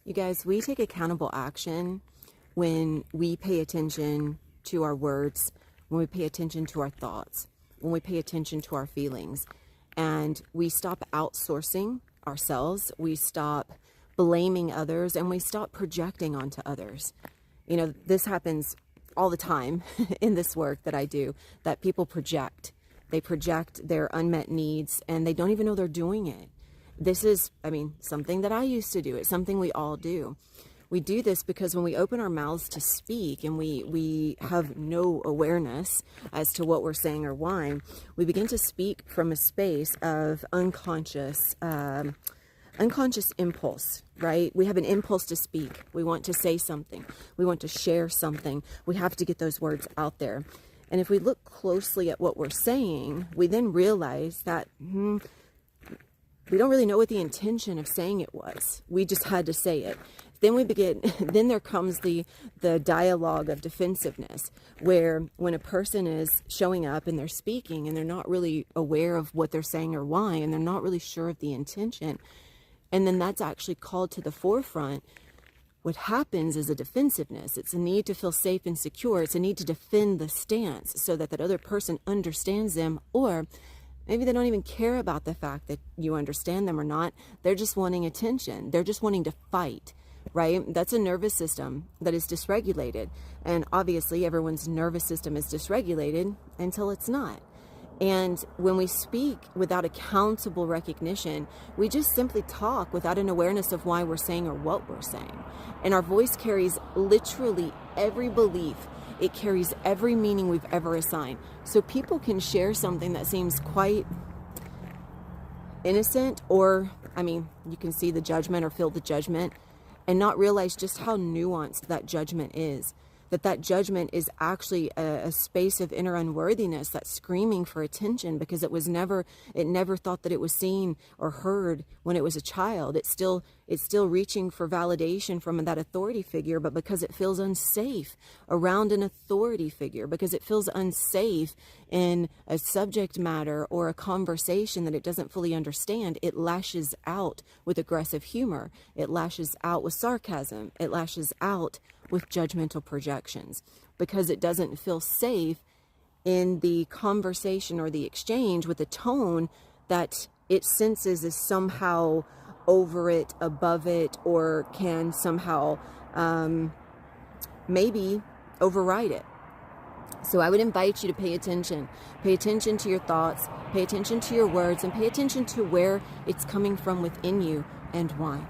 You guys, we take accountable action when we pay attention to our words, when we pay attention to our thoughts, when we pay attention to our feelings, and we stop outsourcing ourselves, we stop blaming others, and we stop projecting onto others. You know, this happens all the time in this work that I do, that people project. They project their unmet needs and they don't even know they're doing it. This is, something that I used to do. It's something we all do. We do this because when we open our mouths to speak and we have no awareness as to what we're saying or why, we begin to speak from a space of unconscious impulse, right? We have an impulse to speak. We want to say something. We want to share something. We have to get those words out there. And if we look closely at what we're saying, we then realize that we don't really know what the intention of saying it was. We just had to say it. Then there comes the dialogue of defensiveness, where when a person is showing up and they're speaking and they're not really aware of what they're saying or why, and they're not really sure of the intention, and then that's actually called to the forefront, what happens is a defensiveness. It's a need to feel safe and secure. It's a need to defend the stance so that other person understands them, or maybe they don't even care about the fact that you understand them or not. They're just wanting attention. They're just wanting to fight, right? That's a nervous system that is dysregulated. And obviously everyone's nervous system is dysregulated until it's not. And when we speak without accountable recognition, we just simply talk without an awareness of why we're saying or what we're saying. And our voice carries literally every belief. It carries every meaning we've ever assigned. So people can share something that seems quite innocent, or, you can see the judgment or feel the judgment and not realize just how nuanced that judgment is. That judgment is actually a space of inner unworthiness that's screaming for attention because it never thought that it was seen or heard when it was a child. It's still reaching for validation from that authority figure, but because it feels unsafe around an authority figure, because it feels unsafe in a subject matter or a conversation that it doesn't fully understand, it lashes out with aggressive humor. It lashes out with sarcasm. It lashes out with judgmental projections because it doesn't feel safe in the conversation or the exchange with a tone that it senses is somehow over it, above it, or can somehow maybe override it. So I would invite you to pay attention. Pay attention to your thoughts, pay attention to your words, and pay attention to where it's coming from within you and why.